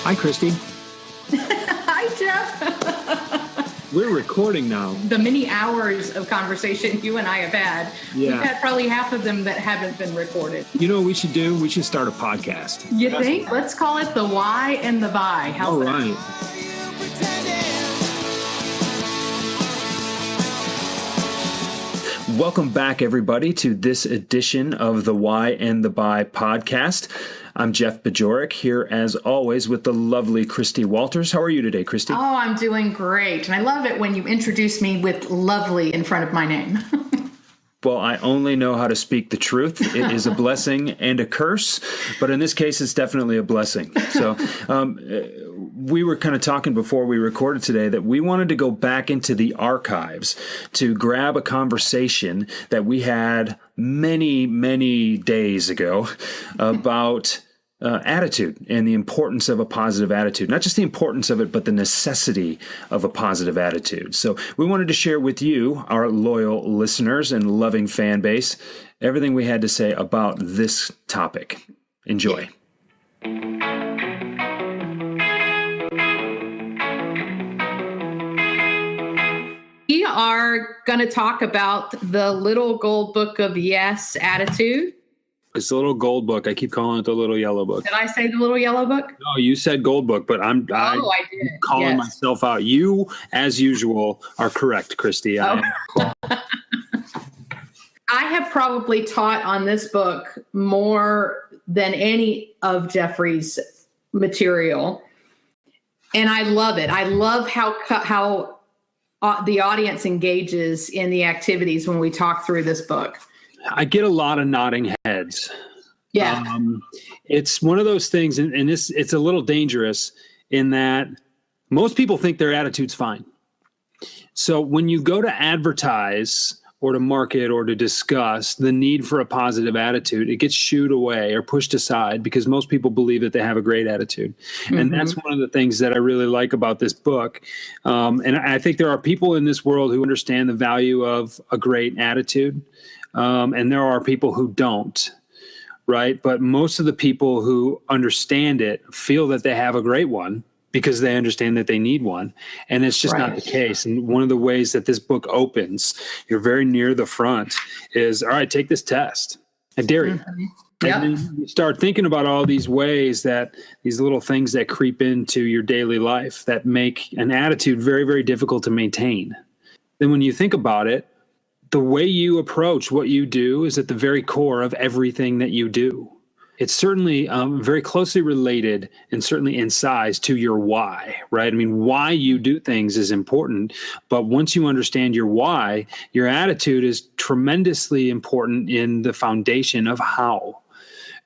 Hi, Christy. Hi, Jeff. We're recording now. The many hours of conversation you and I have had, Yeah. we've had probably half of them that haven't been recorded. You know what we should do? We should start a podcast. You think? Let's call it the why and the buy. How's All that? right. Welcome back, everybody, to this edition of the Why and the Buy podcast. I'm Jeff Bajorek here, as always, with the lovely Christy Walters. How are you today, Christy? Oh, I'm doing great. And I love it when you introduce me with lovely in front of my name. Well, I only know how to speak the truth. It is a blessing and a curse, but in this case, it's definitely a blessing. So we were kind of talking before we recorded today that we wanted to go back into the archives to grab a conversation that we had many, many days ago about attitude and the importance of a positive attitude. Not just the importance of it, but the necessity of a positive attitude. So we wanted to share with you, our loyal listeners and loving fan base, everything we had to say about this topic. Enjoy. We are going to talk about the Little Gold Book of Yes attitude. It's the little gold book. I keep calling it the little yellow book. Did I say the little yellow book? No, you said gold book, but I'm I did. calling myself out. You, as usual, are correct, Christy. Oh. I have probably taught on this book more than any of Jeffrey's material. And I love it. I love how the audience engages in the activities when we talk through this book. I get a lot of nodding heads. Yeah. It's one of those things, and it's a little dangerous in that most people think their attitude's fine. So when you go to advertise or to market or to discuss the need for a positive attitude, it gets shooed away or pushed aside because most people believe that they have a great attitude. Mm-hmm. And that's one of the things that I really like about this book. And I think there are people in this world who understand the value of a great attitude. And there are people who don't, right? But most of the people who understand it feel that they have a great one because they understand that they need one. And it's just not the case. And one of the ways that this book opens, you're very near the front, is, all right, take this test. I dare you. Mm-hmm. Yep. And then you start thinking about all these ways that these little things that creep into your daily life that make an attitude very, very difficult to maintain. Then when you think about it, the way you approach what you do is at the very core of everything that you do. It's certainly very closely related and certainly in size to your why, right? I mean, why you do things is important, but once you understand your why, your attitude is tremendously important in the foundation of how.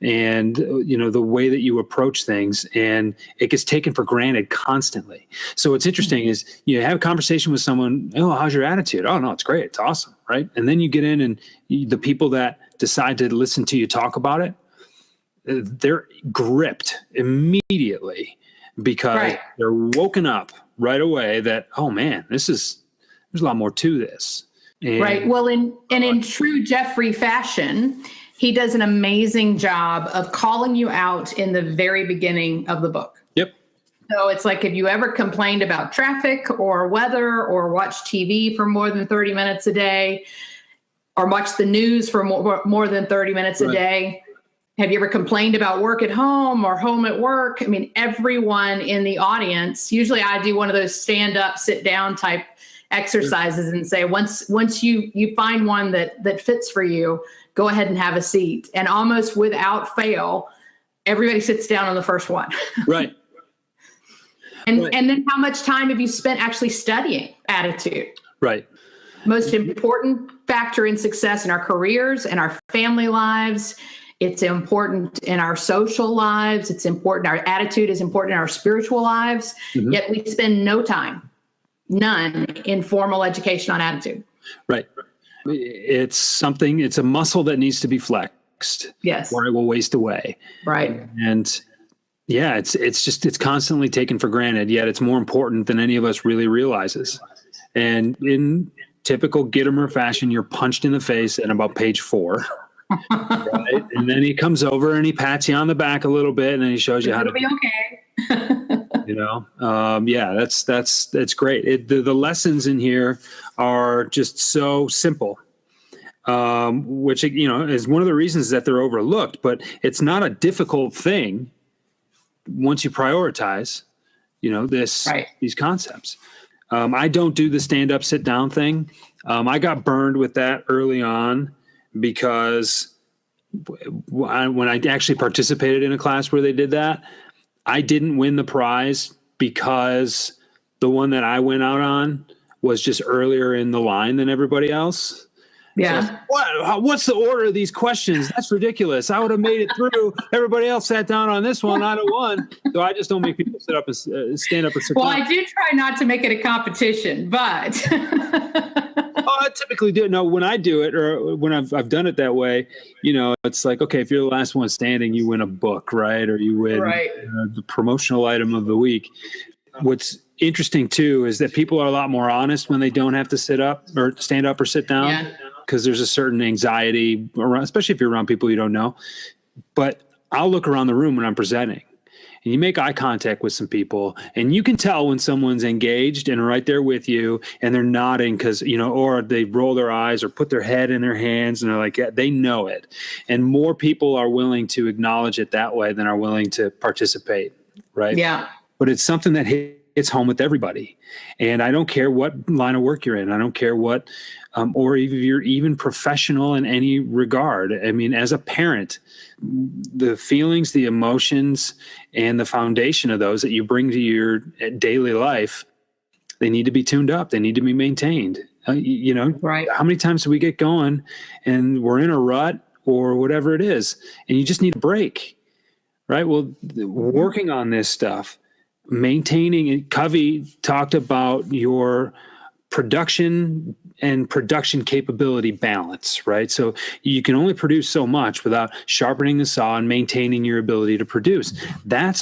And, you know, the way that you approach things, and it gets taken for granted constantly. So what's interesting is you have a conversation with someone, oh, how's your attitude? Oh, no, it's great. It's awesome, right? And then you get in and the people that decide to listen to you talk about it, they're gripped immediately because they're woken up right away that, oh, man, there's a lot more to this. And, Well, in true Jeffrey fashion, he does an amazing job of calling you out in the very beginning of the book. Yep. So it's like if you ever complained about traffic or weather or watched TV for more than 30 minutes a day or watched the news for more than 30 minutes a day, have you ever complained about work at home or home at work? I mean, everyone in the audience, usually I do one of those stand up, sit down type exercises and say, once you find one that fits for you, go ahead and have a seat. And almost without fail, everybody sits down on the first one. Right. And then how much time have you spent actually studying attitude? Right. Most important factor in success in our careers and our family lives. It's important in our social lives. It's important. Our attitude is important in our spiritual lives. Mm-hmm. Yet we spend none in formal education on attitude. Right. It's a muscle that needs to be flexed. Yes. Or it will waste away. Right. And yeah, it's constantly taken for granted, yet it's more important than any of us really realizes. And in typical Gitomer fashion, you're punched in the face at about page 4. Right? And then he comes over and he pats you on the back a little bit and then he shows you how to be okay. Yeah, that's great. The lessons in here are just so simple, which, is one of the reasons that they're overlooked, but it's not a difficult thing once you prioritize, these concepts. I don't do the stand up, sit down thing. I got burned with that early on because when I actually participated in a class where they did that, I didn't win the prize because the one that I went out on was just earlier in the line than everybody else. Yeah. So, what's the order of these questions? That's ridiculous. I would have made it through. Everybody else sat down on this one. I'd have won. So I just don't make people sit up and stand up or sit down. Well, I do try not to make it a competition, but I typically do. No, when I do it, or when I've done it that way, it's like, okay, if you're the last one standing, you win a book, right? Or you win the promotional item of the week. What's interesting too is that people are a lot more honest when they don't have to sit up or stand up or sit down, because there's a certain anxiety around, especially if you're around people you don't know. But I'll look around the room when I'm presenting. And you make eye contact with some people, and you can tell when someone's engaged and right there with you, and they're nodding because, or they roll their eyes or put their head in their hands, and they're like, yeah, they know it. And more people are willing to acknowledge it that way than are willing to participate, right? Yeah. But it's something that hits home with everybody. And I don't care what line of work you're in. I don't care what, or if you're even professional in any regard. I mean, as a parent, the feelings, the emotions, and the foundation of those that you bring to your daily life, they need to be tuned up. They need to be maintained. Right. How many times do we get going and we're in a rut or whatever it is, and you just need a break, right? Well, working on this stuff, maintaining it. Covey talked about your production and production capability balance, right? So you can only produce so much without sharpening the saw and maintaining your ability to produce. That's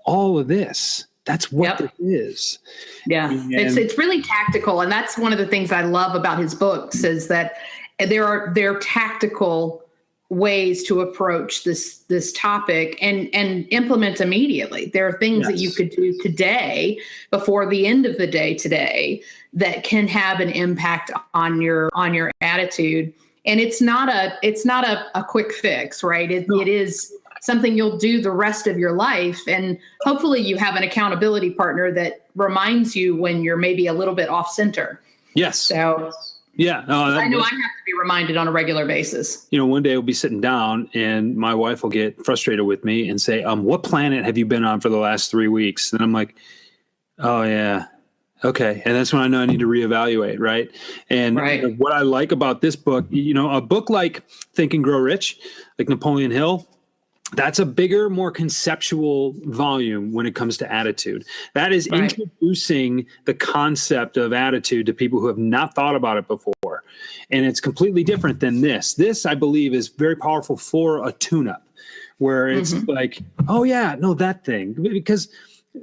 all of this. That's what it is. Yeah. It's really tactical. And that's one of the things I love about his books is that they're tactical ways to approach this topic and implement immediately. There are things that you could do today before the end of the day today that can have an impact on your attitude. And it's not a quick fix, right? It is something you'll do the rest of your life. And hopefully you have an accountability partner that reminds you when you're maybe a little bit off center. Yes. So yeah, I know I have to be reminded on a regular basis. One day we'll be sitting down and my wife will get frustrated with me and say, what planet have you been on for the last 3 weeks? And I'm like, oh yeah. Okay. And that's when I know I need to reevaluate. Right. And what I like about this book, a book like Think and Grow Rich, like Napoleon Hill, that's a bigger, more conceptual volume when it comes to attitude. That is introducing the concept of attitude to people who have not thought about it before. And it's completely different than this. This, I believe, is very powerful for a tune-up where it's like, oh, yeah, no, that thing. Because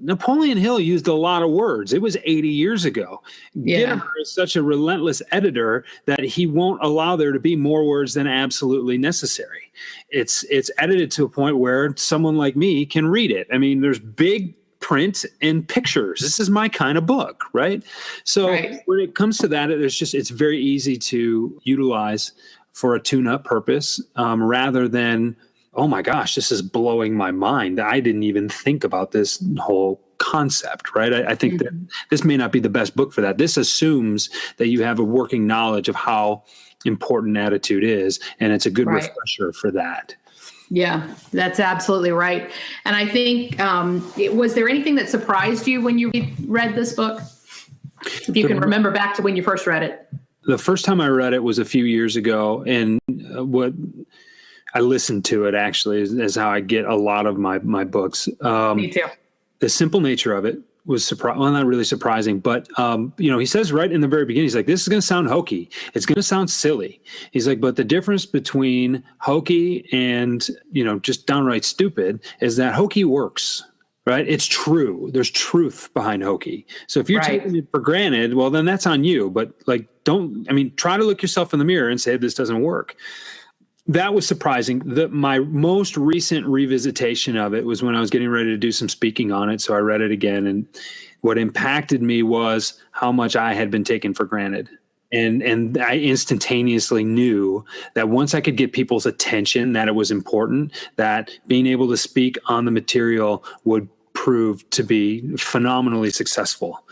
Napoleon Hill used a lot of words. It was 80 years ago. Gitomer is such a relentless editor that he won't allow there to be more words than absolutely necessary. It's edited to a point where someone like me can read it. I mean, there's big print and pictures. This is my kind of book, right? So when it comes to that, it's very easy to utilize for a tune-up purpose rather than, oh my gosh, this is blowing my mind. I didn't even think about this whole concept, right? I think that this may not be the best book for that. This assumes that you have a working knowledge of how important attitude is, and it's a good refresher for that. Yeah, that's absolutely right. And I think, was there anything that surprised you when you read this book? If you can remember back to when you first read it. The first time I read it was a few years ago, and what I listened to it actually is how I get a lot of my books. Me too. The simple nature of it was not really surprising, but he says right in the very beginning, he's like, this is going to sound hokey. It's going to sound silly. He's like, but the difference between hokey and, just downright stupid is that hokey works, right? It's true. There's truth behind hokey. So if you're taking it for granted, well, then that's on you. But try to look yourself in the mirror and say, this doesn't work. That was surprising. My most recent revisitation of it was when I was getting ready to do some speaking on it. So I read it again. And what impacted me was how much I had been taken for granted. And I instantaneously knew that once I could get people's attention, that it was important, that being able to speak on the material would prove to be phenomenally successful.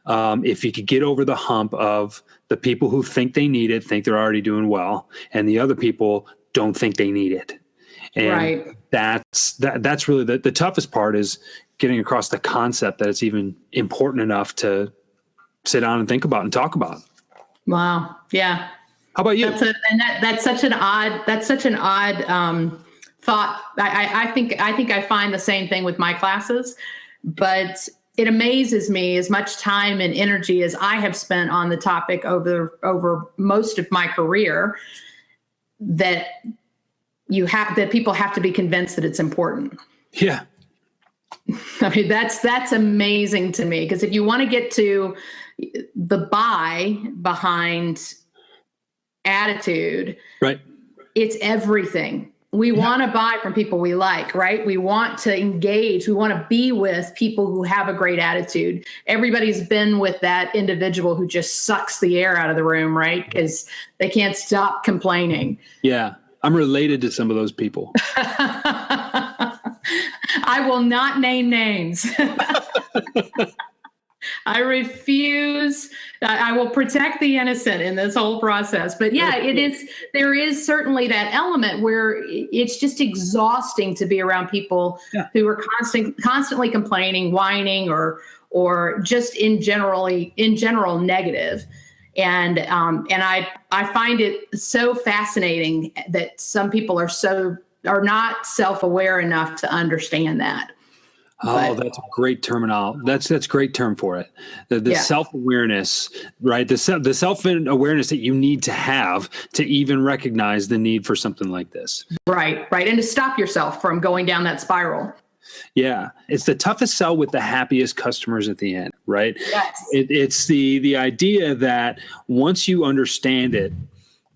If you could get over the hump of the people who think they need it, think they're already doing well, and the other people don't think they need it. And right. that's really the toughest part, is getting across the concept that it's even important enough to sit down and think about and talk about. Wow. Yeah. How about you? That's such an odd thought. I think I find the same thing with my classes, but it amazes me, as much time and energy as I have spent on the topic over most of my career, that people have to be convinced that it's important. Yeah. I mean, that's amazing to me, because if you want to get to the buy behind attitude, right, it's everything. We want to buy from people we like, right? We want to engage. We want to be with people who have a great attitude. Everybody's been with that individual who just sucks the air out of the room, right? Because they can't stop complaining. Yeah. I'm related to some of those people. I will not name names. I refuse. I will protect the innocent in this whole process. But yeah, there is certainly that element where it's just exhausting to be around people who are constantly complaining, whining, or just in general negative. And I find it so fascinating that some people are not self-aware enough to understand that. Oh, that's a great terminology. That's a great term for it. The self-awareness, right? The self-awareness that you need to have to even recognize the need for something like this. Right. And to stop yourself from going down that spiral. Yeah. It's the toughest sell with the happiest customers at the end, right? Yes. It's the idea that once you understand it,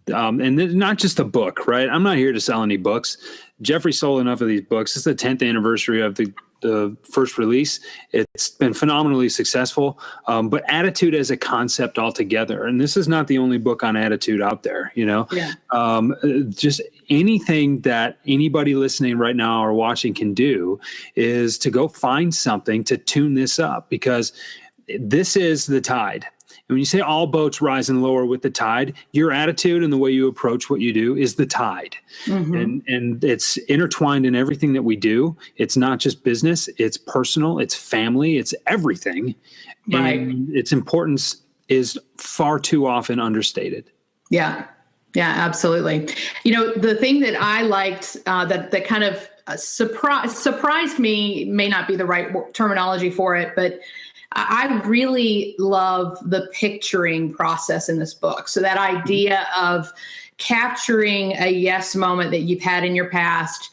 and not just a book, right? I'm not here to sell any books. Jeffrey sold enough of these books. It's the 10th anniversary of the first release. It's been phenomenally successful, but attitude as a concept altogether. And this is not the only book on attitude out there, just anything that anybody listening right now or watching can do is to go find something to tune this up, because this is the tide. And when you say all boats rise and lower with the tide, your attitude and the way you approach what you do is the tide. Mm-hmm. And it's intertwined in everything that we do. It's not just business, it's personal, it's family, it's everything. Right. And its importance is far too often understated. Yeah. Yeah, absolutely. The thing that I liked that kind of surprised me, may not be the right terminology for it, but I really love the picturing process in this book. So that idea of capturing a yes moment that you've had in your past,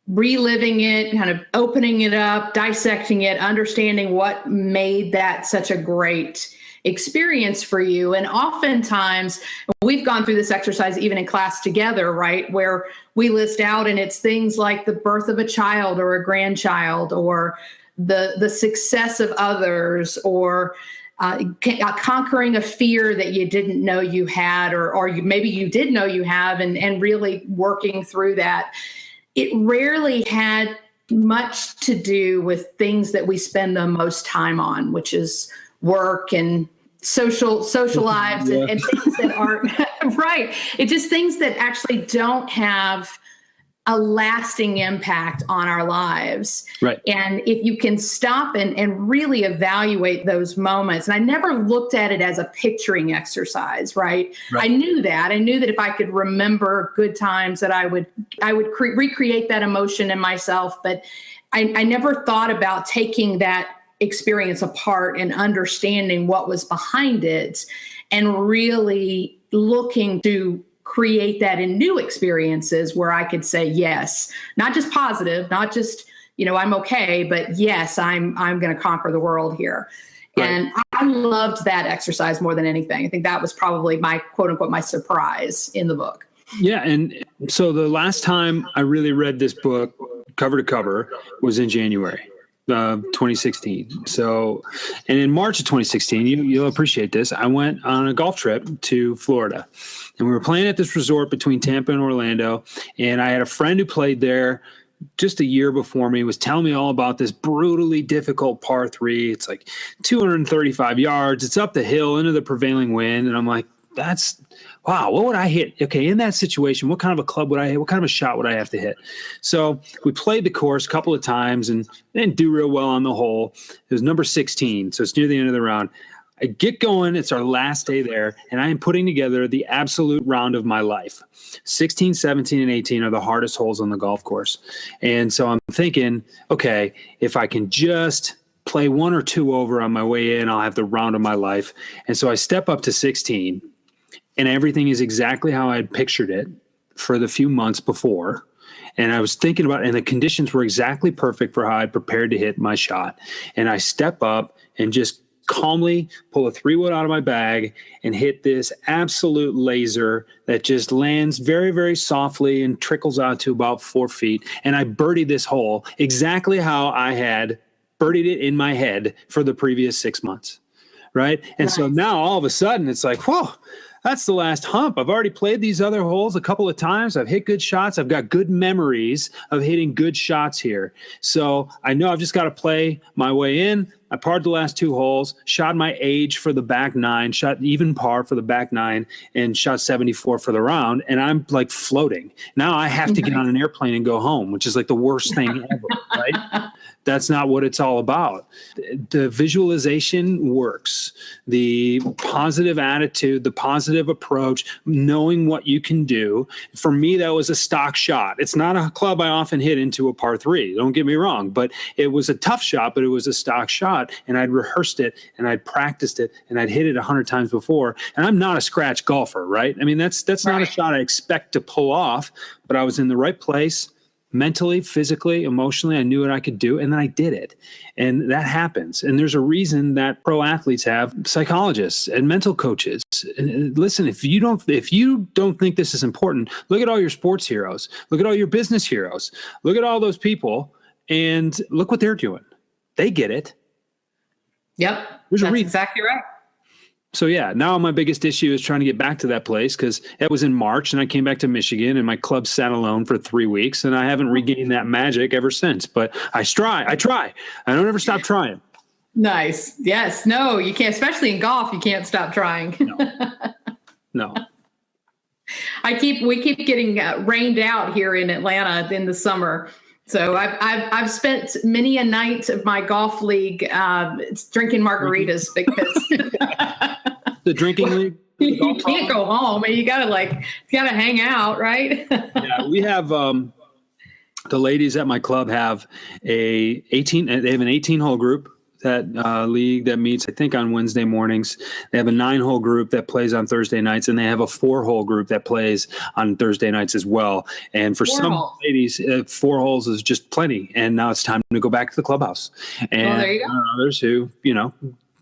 reliving it, kind of opening it up, dissecting it, understanding what made that such a great experience for you. And oftentimes we've gone through this exercise even in class together, right? Where we list out, and it's things like the birth of a child or a grandchild, or the success of others, or conquering a fear that you didn't know you had, or maybe you did know you have, and really working through that. It rarely had much to do with things that we spend the most time on, which is work and social lives, and things that aren't right. It's just things that actually don't have a lasting impact on our lives. Right. And if you can stop and really evaluate those moments, and I never looked at it as a picturing exercise, right? I knew that if I could remember good times, that I would recreate that emotion in myself. But I never thought about taking that experience apart and understanding what was behind it, and really looking to create that in new experiences where I could say yes, not just positive, not just, I'm okay, but yes, I'm going to conquer the world here. Right. And I loved that exercise more than anything. I think that was probably my quote unquote, my surprise in the book. Yeah. And So the last time I really read this book cover to cover was in January 2016. So, and in March of 2016, you'll appreciate this. I went on a golf trip to Florida, and we were playing at this resort between Tampa and Orlando. And I had a friend who played there just a year before me, was telling me all about this brutally difficult par 3. It's like 235 yards. It's up the hill into the prevailing wind. And I'm like, wow, what would I hit? Okay, in that situation, what kind of a club would I hit? What kind of a shot would I have to hit? So we played the course a couple of times and didn't do real well on the hole. It was number 16, so it's near the end of the round. I get going. It's our last day there, and I am putting together the absolute round of my life. 16, 17, and 18 are the hardest holes on the golf course. And so I'm thinking, okay, if I can just play 1 or 2 over on my way in, I'll have the round of my life. And so I step up to 16, and everything is exactly how I had pictured it for the few months before. And I was thinking about, and the conditions were exactly perfect for how I prepared to hit my shot. And I step up and just calmly pull a 3-wood out of my bag and hit this absolute laser that just lands very, very softly and trickles out to about 4 feet. And I birdied this hole exactly how I had birdied it in my head for the previous 6 months. Right. And nice. So now all of a sudden it's like, whoa, that's the last hump. I've already played these other holes a couple of times. I've hit good shots. I've got good memories of hitting good shots here. So I know I've just got to play my way in. I parred the last 2 holes, shot my age for the back 9, shot even par for the back 9, and shot 74 for the round. And I'm like floating. Now I have to get on an airplane and go home, which is like the worst thing ever, right? That's not what it's all about. The visualization works. The positive attitude, the positive approach, knowing what you can do. For me, that was a stock shot. It's not a club I often hit into a par 3. Don't get me wrong, but it was a tough shot, but it was a stock shot. And I'd rehearsed it and I'd practiced it and I'd hit it 100 times before. And I'm not a scratch golfer, right? I mean, that's not a shot I expect to pull off, but I was in the right place. Mentally, physically, emotionally, I knew what I could do, and then I did it. And that happens. And there's a reason that pro athletes have psychologists and mental coaches. And listen, if you don't think this is important, look at all your sports heroes. Look at all your business heroes. Look at all those people, and look what they're doing. They get it. Yep, that's exactly right. So yeah, now my biggest issue is trying to get back to that place because it was in March and I came back to Michigan and my club sat alone for 3 weeks and I haven't regained that magic ever since. But I try. I don't ever stop trying. Nice. Yes. No, you can't, especially in golf, you can't stop trying. No. We keep getting rained out here in Atlanta in the summer. So I've spent many a night of my golf league drinking margaritas because the drinking league. You can't go home, and you gotta hang out, right? Yeah, we have the ladies at my club have they have an 18-hole group that league that meets, I think, on Wednesday mornings. They have a 9-hole group that plays on Thursday nights, and they have a 4-hole group that plays on Thursday nights as well. And for some ladies, 4 holes is just plenty. And now it's time to go back to the clubhouse. And there you go. Others who,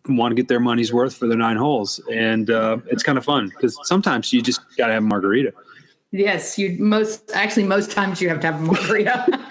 want to get their money's worth for their 9 holes. And it's kind of fun because sometimes you just got to have a margarita. Yes, most times you have to have a margarita.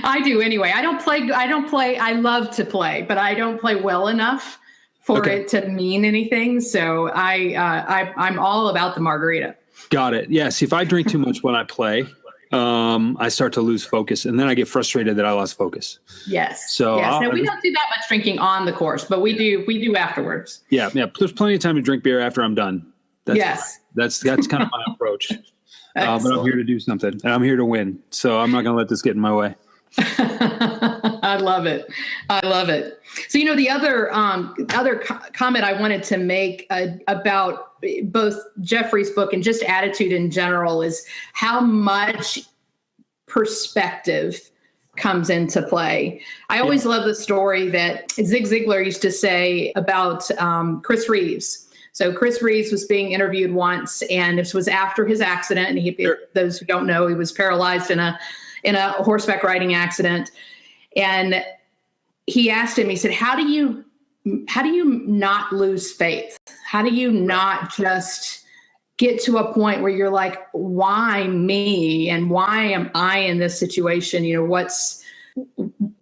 I do anyway. I don't play. I love to play, but I don't play well enough for it to mean anything. So I'm all about the margarita. Got it. Yes. If I drink too much when I play, I start to lose focus, and then I get frustrated that I lost focus. Yes. So no, we don't do that much drinking on the course, but we do afterwards. Yeah. There's plenty of time to drink beer after I'm done. Yes. That's kind of my approach. But I'm here to do something, and I'm here to win. So I'm not going to let this get in my way. I love it. So, the other comment I wanted to make about both Jeffrey's book and just attitude in general is how much perspective comes into play. I always love the story that Zig Ziglar used to say about Chris Reeves. So Chris Reeves was being interviewed once, and this was after his accident. And those who don't know, he was paralyzed in a horseback riding accident. And he asked him, he said, how do you not lose faith? How do you not just get to a point where you're like, why me? And why am I in this situation? You know,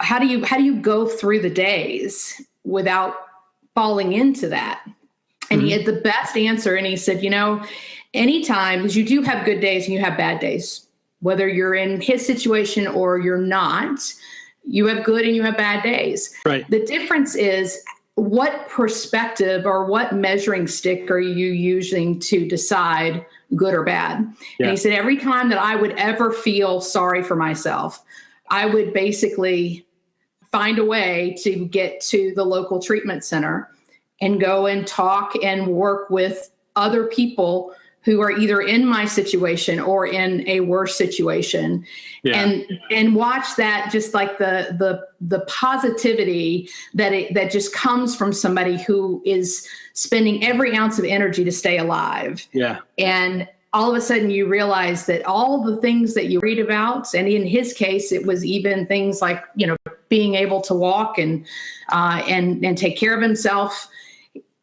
how do you go through the days without falling into that? And he had the best answer. And he said, you know, anytime, because you do have good days and you have bad days, whether you're in his situation or you're not, you have good and you have bad days. Right. The difference is what perspective or what measuring stick are you using to decide good or bad? Yeah. And he said, every time that I would ever feel sorry for myself, I would basically find a way to get to the local treatment center and go and talk and work with other people who are either in my situation or in a worse situation, and watch that, just like the positivity that just comes from somebody who is spending every ounce of energy to stay alive. Yeah. And all of a sudden you realize that all the things that you read about, and in his case, it was even things like, you know, being able to walk and take care of himself.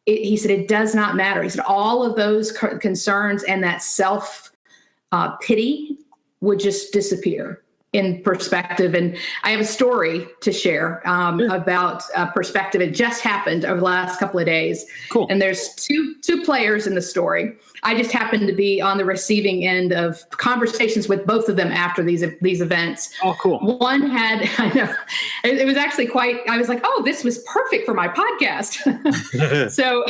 He said, it does not matter. He said, all of those concerns and that self pity would just disappear in perspective. And I have a story to share about perspective. It just happened over the last couple of days. Cool. And there's two players in the story. I just happened to be on the receiving end of conversations with both of them after these events. Oh, cool. One had, I know, it was actually I was like, oh, this was perfect for my podcast. So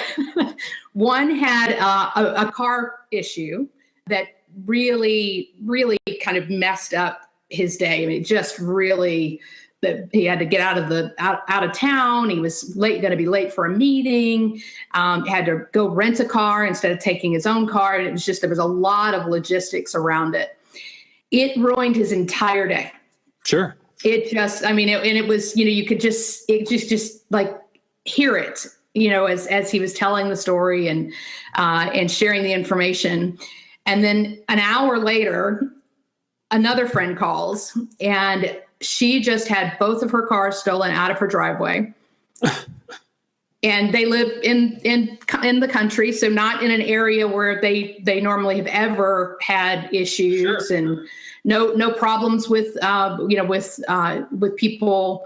one had a car issue that really, really kind of messed up his day. I mean, just really, that he had to get out of town. He was going to be late for a meeting. Had to go rent a car instead of taking his own car. And it was just, there was a lot of logistics around it. It ruined his entire day. Sure. It just, I mean, it was, you know, you could just like hear it, you know, as he was telling the story and sharing the information. And then an hour later, another friend calls, and she just had both of her cars stolen out of her driveway. And they live in the country, so not in an area where they normally have ever had issues. Sure. And no problems with people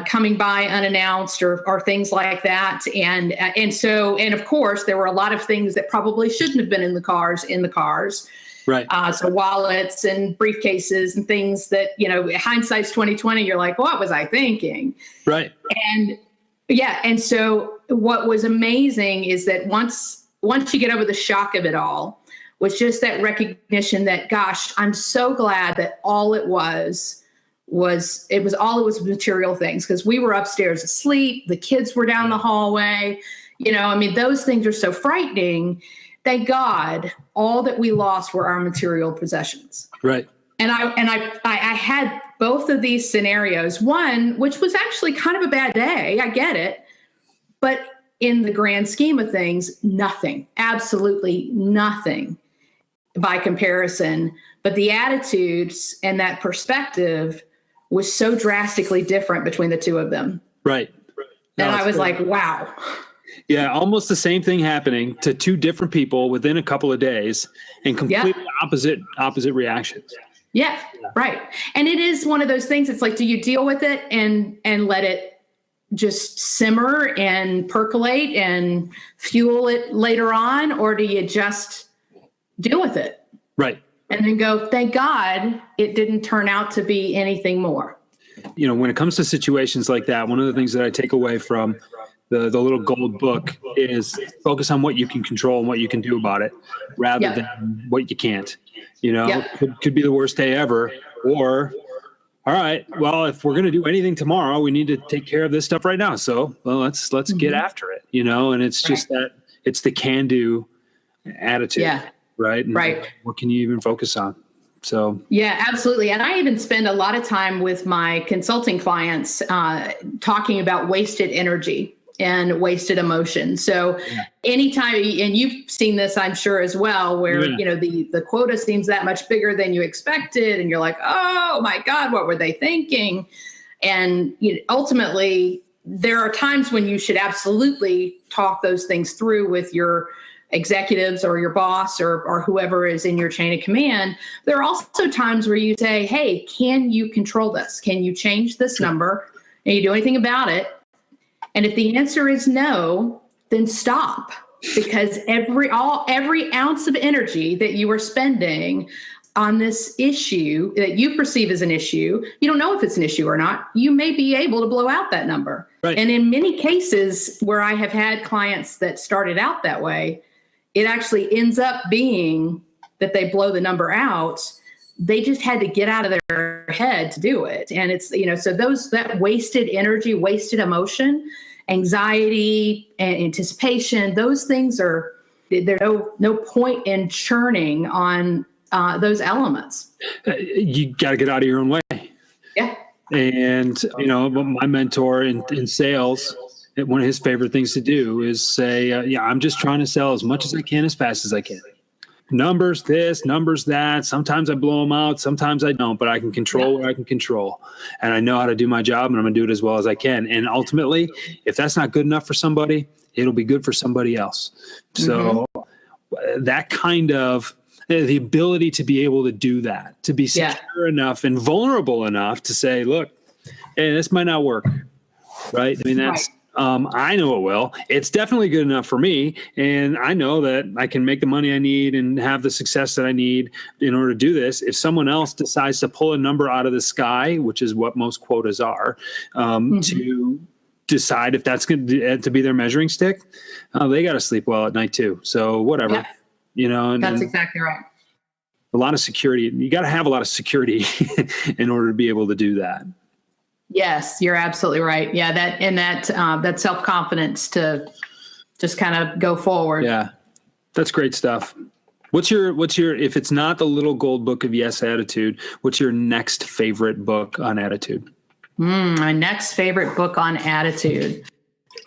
coming by unannounced or things like that. And of course there were a lot of things that probably shouldn't have been in the cars. Right. So wallets and briefcases and things that, you know, hindsight's 2020. You're like, what was I thinking? Right. And yeah. And so what was amazing is that once you get over the shock of it all, was just that recognition that, gosh, I'm so glad that all it was material things, because we were upstairs asleep. The kids were down the hallway. You know, I mean, those things are so frightening. Thank God, all that we lost were our material possessions. Right. And I had both of these scenarios. One, which was actually kind of a bad day. I get it. But in the grand scheme of things, nothing, absolutely nothing by comparison. But the attitudes and that perspective was so drastically different between the two of them. Right. And I was like, wow. Yeah, almost the same thing happening to two different people within a couple of days, and completely opposite reactions. Yeah, right. And it is one of those things. It's like, do you deal with it and let it just simmer and percolate and fuel it later on, or do you just deal with it? Right. And then go, thank God it didn't turn out to be anything more. You know, when it comes to situations like that, one of the things that I take away from the little gold book is focus on what you can control and what you can do about it, rather than what you can't. You know, could be the worst day ever. Or, all right, well, if we're going to do anything tomorrow, we need to take care of this stuff right now. So, well, let's get after it, you know, and it's just that it's the can-do attitude. Yeah. Right. And right. What can you even focus on? So. Yeah, absolutely. And I even spend a lot of time with my consulting clients talking about wasted energy and wasted emotion. So anytime, and you've seen this, I'm sure as well, where, you know, the quota seems that much bigger than you expected. And you're like, oh my God, what were they thinking? And ultimately there are times when you should absolutely talk those things through with your executives or your boss or whoever is in your chain of command, there are also times where you say, hey, can you control this? Can you change this number? Can you do anything about it? And if the answer is no, then stop, because every ounce of energy that you are spending on this issue that you perceive as an issue, you don't know if it's an issue or not. You may be able to blow out that number. Right. And in many cases where I have had clients that started out that way, it actually ends up being that they blow the number out. They just had to get out of their head to do it. And it's, so that wasted energy, wasted emotion, anxiety, and anticipation, those things there's no point in churning on those elements. You got to get out of your own way. Yeah. And, my mentor in sales, one of his favorite things to do is say, I'm just trying to sell as much as I can, as fast as I can. Numbers this, numbers that. Sometimes I blow them out. Sometimes I don't, but I can control what I can control. And I know how to do my job, and I'm going to do it as well as I can. And ultimately, if that's not good enough for somebody, it'll be good for somebody else. So that kind of the ability to be able to do that, to be secure enough and vulnerable enough to say, look, hey, this might not work. Right. I mean, that's, I know it will. It's definitely good enough for me. And I know that I can make the money I need and have the success that I need in order to do this. If someone else decides to pull a number out of the sky, which is what most quotas are, to decide if that's going to be their measuring stick, they got to sleep well at night too. So whatever, that's exactly right. A lot of security. You got to have a lot of security in order to be able to do that. Yes, you're absolutely right. Yeah, that self-confidence to just kind of go forward. Yeah, that's great stuff. What's your if it's not the Little Gold Book of Yes Attitude, what's your next favorite book on attitude? My next favorite book on attitude.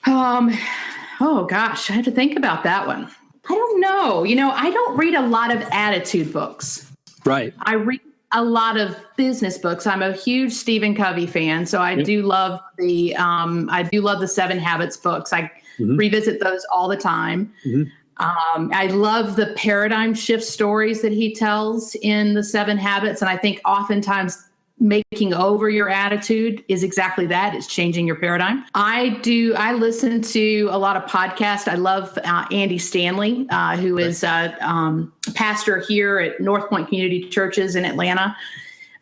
Oh gosh, I had to think about that one. I don't know. I don't read a lot of attitude books. Right. I read a lot of business books. I'm a huge Stephen Covey fan, so I do love the 7 Habits books. I revisit those all the time. I love the paradigm shift stories that he tells in the 7 Habits, and I think oftentimes making over your attitude is exactly that. It's changing your paradigm. I listen to a lot of podcasts. I love Andy Stanley, who is a pastor here at North Point Community Churches in Atlanta.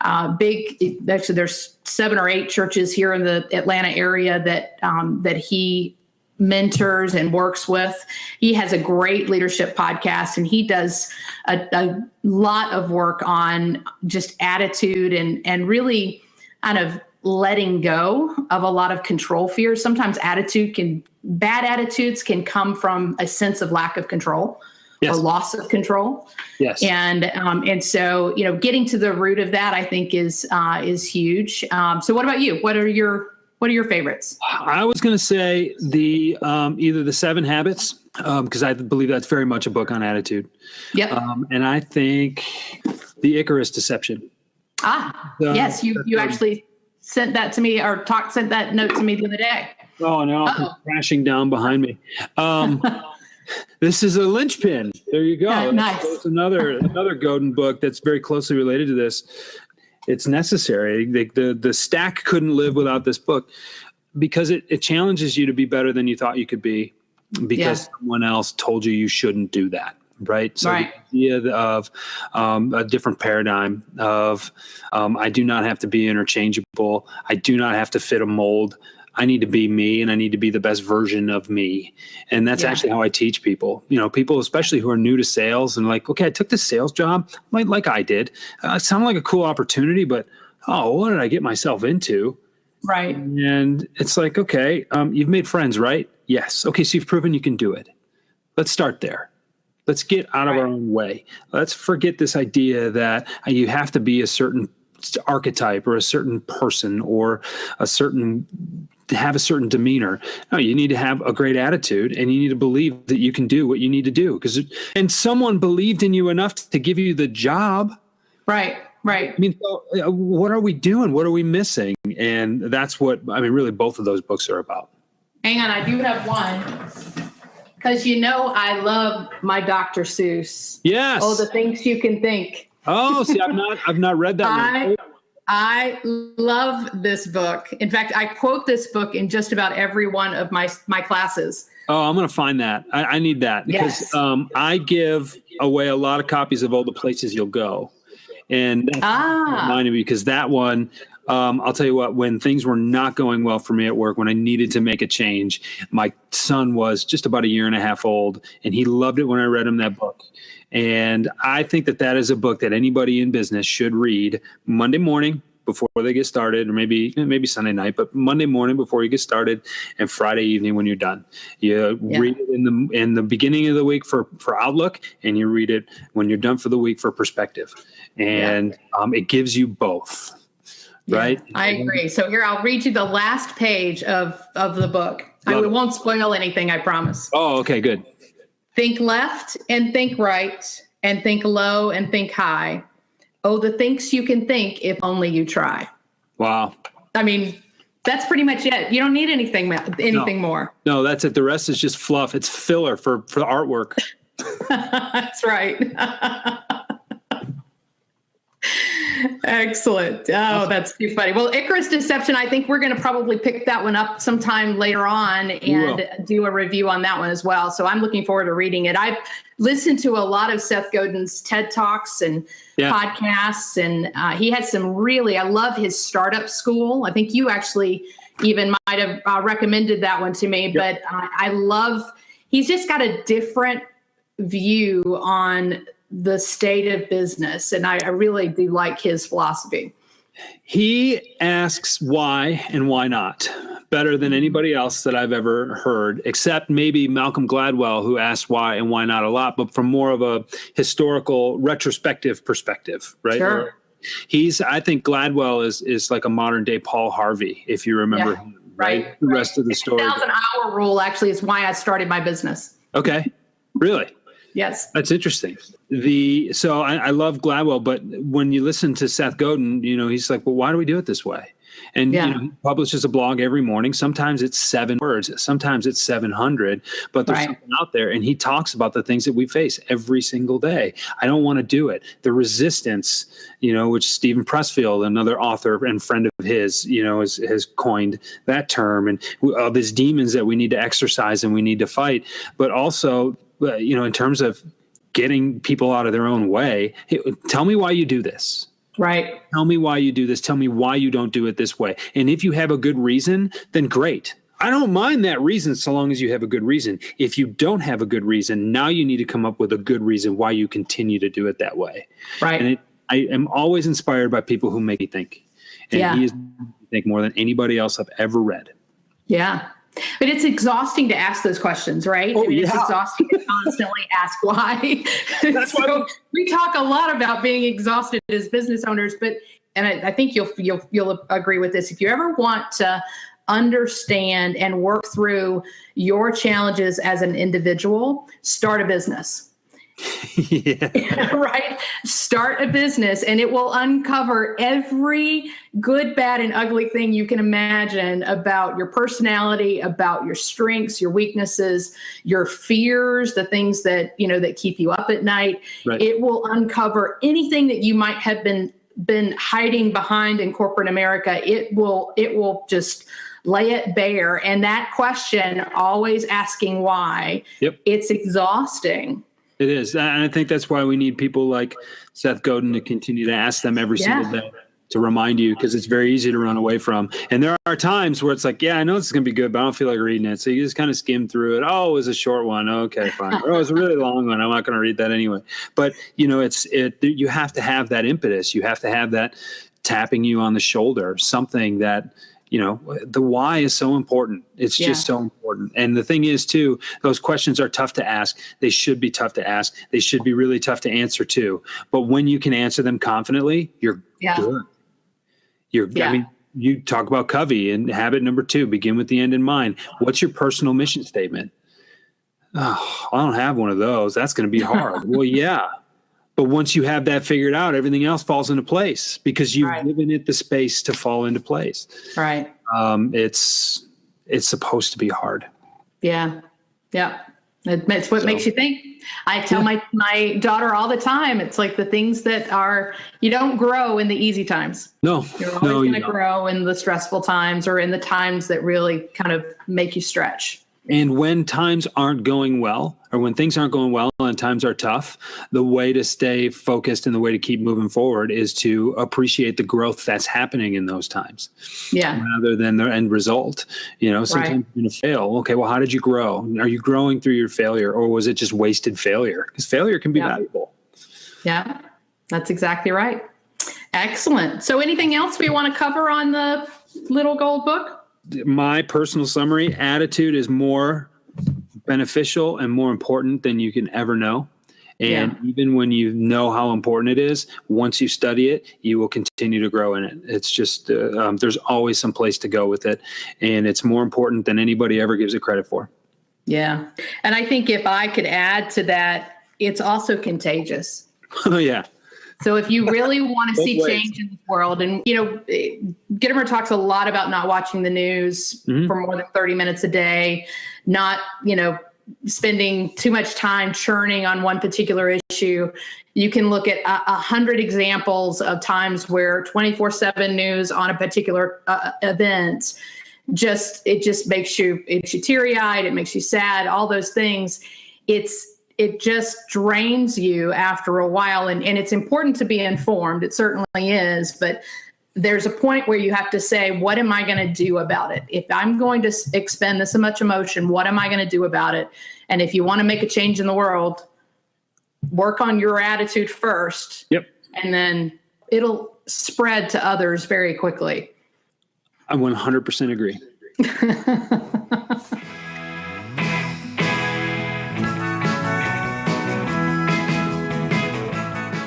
Actually, there's 7 or 8 churches here in the Atlanta area that he mentors and works with. He has a great leadership podcast, and he does a lot of work on just attitude and really kind of letting go of a lot of control fears. Sometimes bad attitudes can come from a sense of lack of control. Yes. Or loss of control. Yes. And so, getting to the root of that, I think is huge. So what about you? What are your favorites? I was going to say either the 7 Habits, because I believe that's very much a book on attitude. Yep. And I think the Icarus Deception. Yes, you actually sent that to me sent that note to me the other day. Oh, no, it comes crashing down behind me. This is a linchpin. There you go. Nice. That's another Godin book that's very closely related to this. It's necessary. The stack couldn't live without this book, because it challenges you to be better than you thought you could be, because someone else told you shouldn't do that. Right. So the idea of a different paradigm of I do not have to be interchangeable. I do not have to fit a mold. I need to be me, and I need to be the best version of me. And that's actually how I teach people, people, especially who are new to sales and like, okay, I took this sales job like I did. It sounded like a cool opportunity, but what did I get myself into? Right. And it's like, okay, you've made friends, right? Yes. Okay. So you've proven you can do it. Let's start there. Let's get out of our own way. Let's forget this idea that you have to be a certain archetype or a certain person or have a certain demeanor. No, you need to have a great attitude, and you need to believe that you can do what you need to do. And someone believed in you enough to give you the job. Right. I mean, so, what are we doing? What are we missing? And that's what, really both of those books are about. Hang on. I do have one. Because I love my Dr. Seuss. Yes. Oh, the things you can think. Oh, see, I've not read that one. I love this book. In fact, I quote this book in just about every one of my classes. Oh, I'm going to find that. I need that because I give away a lot of copies of All the Places You'll Go. And that's reminded me because that one, I'll tell you what, when things were not going well for me at work, when I needed to make a change, my son was just about 1.5 years old, and he loved it when I read him that book. And I think that is a book that anybody in business should read Monday morning before they get started, or maybe Sunday night, but Monday morning before you get started, and Friday evening when you're done. You read it in the beginning of the week for outlook, and you read it when you're done for the week for perspective. And it gives you both. Right? I agree. So here, I'll read you the last page of the book. I won't spoil anything, I promise. Oh, okay, good. Think left and think right, and think low and think high. Oh, the things you can think if only you try. Wow. I mean, that's pretty much it. You don't need anything more. No, that's it. The rest is just fluff. It's filler for the artwork. That's right. Excellent. Oh, that's too funny. Well, Icarus Deception, I think we're going to probably pick that one up sometime later on and do a review on that one as well. So I'm looking forward to reading it. I've listened to a lot of Seth Godin's TED Talks and podcasts, and he has some I love his startup school. I think you actually even might have recommended that one to me, but I love, he's just got a different view on the state of business. And I really do like his philosophy. He asks why and why not better than anybody else that I've ever heard, except maybe Malcolm Gladwell, who asks why and why not a lot, but from more of a historical retrospective perspective, right? Sure. I think Gladwell is like a modern day Paul Harvey, if you remember him, right? The rest of the story. 1,000-hour rule actually is why I started my business. Okay. Really? Yes. That's interesting. So I love Gladwell, but when you listen to Seth Godin, he's like, well, why do we do it this way? And he publishes a blog every morning. Sometimes it's 7 words, sometimes it's 700, but there's something out there. And he talks about the things that we face every single day. I don't want to do it. The resistance, which Stephen Pressfield, another author and friend of his, has coined that term, and these demons that we need to exercise and we need to fight, but also, in terms of getting people out of their own way, tell me why you do this. Right. Tell me why you do this. Tell me why you don't do it this way. And if you have a good reason, then great. I don't mind that reason so long as you have a good reason. If you don't have a good reason, now you need to come up with a good reason why you continue to do it that way. Right. And I am always inspired by people who make me think. And he is think more than anybody else I've ever read. Yeah. But it's exhausting to ask those questions, right? It's exhausting to constantly ask why. That's why we talk a lot about being exhausted as business owners, and I think you'll agree with this. If you ever want to understand and work through your challenges as an individual, start a business. Right? Start a business, and it will uncover every good, bad, and ugly thing you can imagine about your personality, about your strengths, your weaknesses, your fears, the things that that keep you up at night. Right. It will uncover anything that you might have been hiding behind in corporate America. It will just lay it bare. And that question, always asking why, it's exhausting. It is. And I think that's why we need people like Seth Godin to continue to ask them every single day to remind you, because it's very easy to run away from. And there are times where it's like, I know this is going to be good, but I don't feel like reading it. So you just kind of skim through it. Oh, it was a short one. Okay, fine. Or it was a really long one. I'm not going to read that anyway. But, you have to have that impetus. You have to have that tapping you on the shoulder, something that, the why is so important. It's just so important. And the thing is, too, those questions are tough to ask. They should be tough to ask. They should be really tough to answer, too. But when you can answer them confidently, you're good. I mean, you talk about Covey and habit number 2, begin with the end in mind. What's your personal mission statement? Oh, I don't have one of those. That's going to be hard. Well, yeah. But once you have that figured out, everything else falls into place because you've given it the space to fall into place. Right. It's supposed to be hard. Yeah. Yeah. It's what makes you think. I tell my daughter all the time, it's like the things that are, you don't grow in the easy times. No. You're always going to grow in the stressful times or in the times that really kind of make you stretch. And when times aren't going well, or when things aren't going well and times are tough, the way to stay focused and the way to keep moving forward is to appreciate the growth that's happening in those times. Yeah. Rather than the end result. Sometimes you're going to fail. Okay, well, how did you grow? Are you growing through your failure, or was it just wasted failure? Because failure can be valuable. Yeah, that's exactly right. Excellent. So anything else we want to cover on the Little Gold Book? My personal summary: attitude is more beneficial and more important than you can ever know. And even when you know how important it is, once you study it, you will continue to grow in it. It's just, there's always some place to go with it. And it's more important than anybody ever gives it credit for. Yeah. And I think if I could add to that, it's also contagious. Oh, yeah. So if you really want to see change in the world, and, Gitomer talks a lot about not watching the news for more than 30 minutes a day, not, spending too much time churning on one particular issue. You can look at 100 examples of times where 24/7 news on a particular event, it just makes you teary-eyed, it makes you sad, all those things. It just drains you after a while. And it's important to be informed. It certainly is. But there's a point where you have to say, what am I going to do about it? If I'm going to expend this much emotion, what am I going to do about it? And if you want to make a change in the world, work on your attitude first. Yep. And then it'll spread to others very quickly. I 100% agree.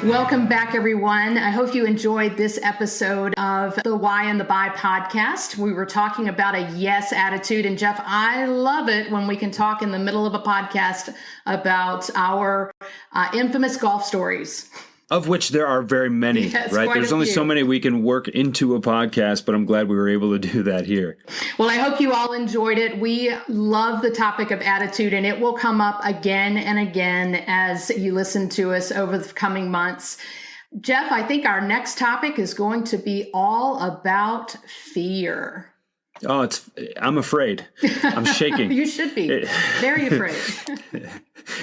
Welcome back, everyone. I hope you enjoyed this episode of the Why and the Buy podcast. We were talking about a yes attitude. And Jeff, I love it when we can talk in the middle of a podcast about our infamous golf stories. Of which there are very many, yes, right? There's only so many we can work into a podcast, but I'm glad we were able to do that here. Well, I hope you all enjoyed it. We love the topic of attitude, and it will come up again and again as you listen to us over the coming months. Jeff, I think our next topic is going to be all about fear. Oh, I'm afraid. I'm shaking. You should be very afraid.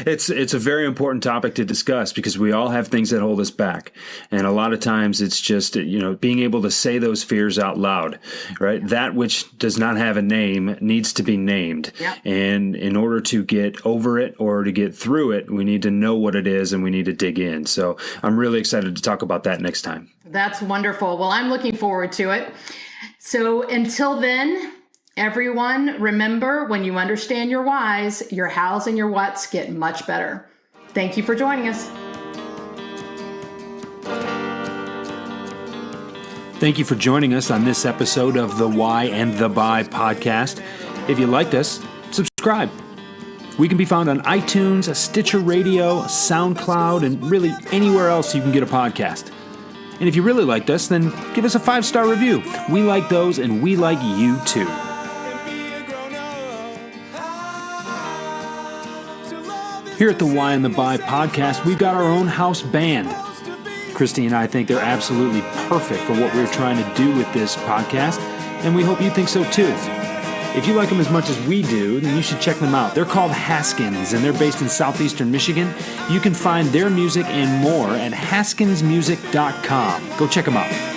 It's a very important topic to discuss because we all have things that hold us back. And a lot of times it's just, being able to say those fears out loud, right? That which does not have a name needs to be named. Yep. And in order to get over it or to get through it, we need to know what it is and we need to dig in. So I'm really excited to talk about that next time. That's wonderful. Well, I'm looking forward to it. So until then, everyone, remember, when you understand your whys, your hows and your whats get much better. Thank you for joining us. Thank you for joining us on this episode of the Why and the Buy podcast. If you liked us, subscribe. We can be found on iTunes, Stitcher Radio, SoundCloud, and really anywhere else you can get a podcast. And if you really liked us, then give us a 5-star review. We like those, and we like you too. Here at the Why and the Buy podcast, we've got our own house band. Christy and I think they're absolutely perfect for what we're trying to do with this podcast, and we hope you think so too. If you like them as much as we do, then you should check them out. They're called Haskins, and they're based in southeastern Michigan. You can find their music and more at haskinsmusic.com. Go check them out.